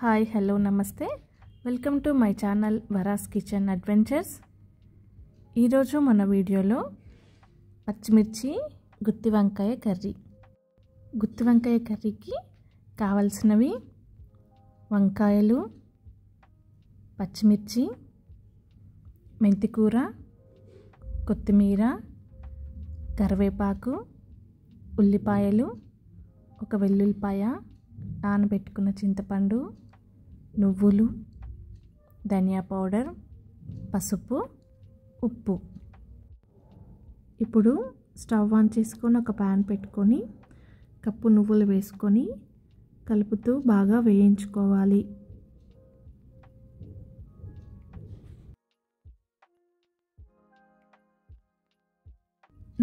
Hi hello namaste welcome to my channel Vara's kitchen adventures. ఈరోజు మన వీడియోలో పచ్చిమిర్చి గుత్తి వంకాయ కర్రీ. గుత్తి వంకాయ కర్రీకి కావాల్సినవి వంకాయలు, పచ్చిమిర్చి, మెంతికూర, కొత్తిమీర, కరివేపాకు, ఉల్లిపాయలు, ఒక వెల్లుల్లిపాయ, నానబెట్టుకున్న చింతపండు, నువ్వులు, ధనియా పౌడర్, పసుపు, ఉప్పు. ఇప్పుడు స్టవ్ ఆన్ చేసుకొని ఒక ప్యాన్ పెట్టుకొని కప్పు నువ్వులు వేసుకొని కలుపుతూ బాగా వేయించుకోవాలి.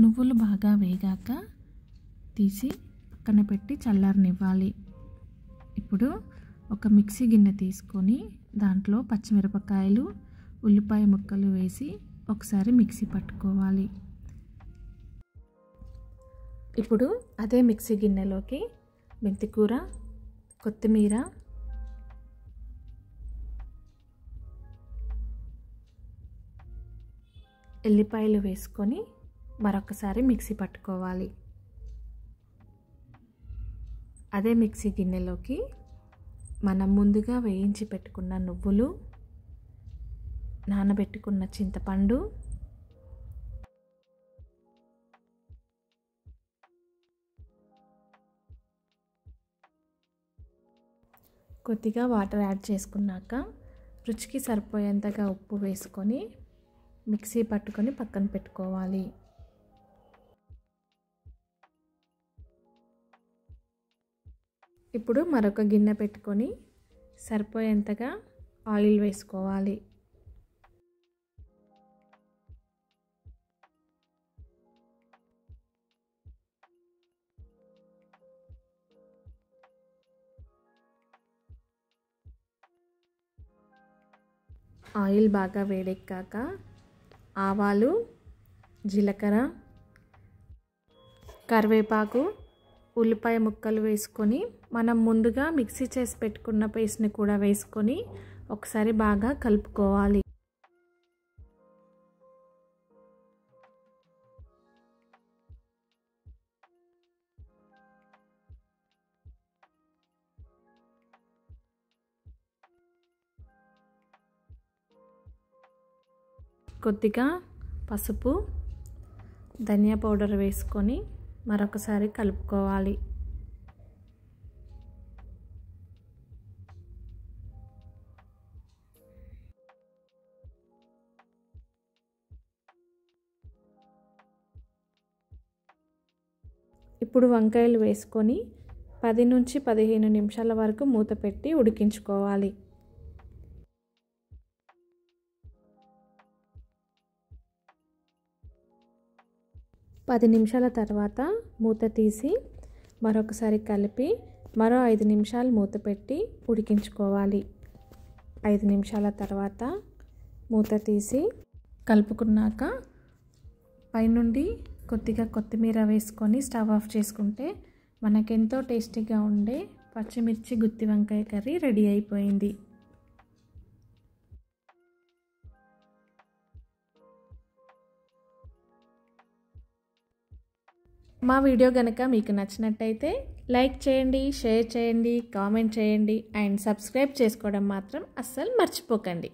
నువ్వులు బాగా వేగాక తీసి పక్కన పెట్టి చల్లారనివ్వాలి. ఇప్పుడు ఒక మిక్సీ గిన్నె తీసుకొని దాంట్లో పచ్చిమిరపకాయలు, ఉల్లిపాయ ముక్కలు వేసి ఒకసారి మిక్సీ పట్టుకోవాలి. ఇప్పుడు అదే మిక్సీ గిన్నెలోకి మెంతికూర, కొత్తిమీర, ఎల్లిపాయలు వేసుకొని మరొకసారి మిక్సీ పట్టుకోవాలి. అదే మిక్సీ గిన్నెలోకి మనం ముందుగా వేయించి పెట్టుకున్న నువ్వులు, నానబెట్టుకున్న చింతపండు, కొద్దిగా వాటర్ యాడ్ చేసుకున్నాక రుచికి సరిపోయేంతగా ఉప్పు వేసుకొని మిక్సీ పట్టుకొని పక్కన పెట్టుకోవాలి. ఇప్పుడు మరొక గిన్నె పెట్టుకొని సరిపోయేంతగా ఆయిల్ వేసుకోవాలి. ఆయిల్ బాగా వేడెక్కాక ఆవాలు, జీలకర్ర, కరివేపాకు, ఉల్లిపాయ ముక్కలు వేసుకొని మనం ముందుగా మిక్సీ చేసి పెట్టుకున్న పేస్ట్ని కూడా వేసుకొని ఒకసారి బాగా కలుపుకోవాలి. కొద్దిగా పసుపు, ధనియా పౌడర్ వేసుకొని మరొకసారి కలుపుకోవాలి. ఇప్పుడు వంకాయలు వేసుకొని 10 నుంచి 15 నిమిషాల వరకు మూత పెట్టి ఉడికించుకోవాలి. పది నిమిషాల తర్వాత మూత తీసి మరొకసారి కలిపి మరో 5 నిమిషాలు మూత పెట్టి ఉడికించుకోవాలి. 5 నిమిషాల తర్వాత మూత తీసి కలుపుకున్నాక పైనుండి కొద్దిగా కొత్తిమీర వేసుకొని స్టవ్ ఆఫ్ చేసుకుంటే మనకెంతో టేస్టీగా ఉండే పచ్చిమిర్చి గుత్తి వంకాయ కర్రీ రెడీ అయిపోయింది. మా వీడియో కనుక మీకు నచ్చినట్టయితే లైక్ చేయండి, షేర్ చేయండి, కామెంట్ చేయండి అండ్ సబ్స్క్రైబ్ చేసుకోవడం మాత్రం అస్సలు మర్చిపోకండి.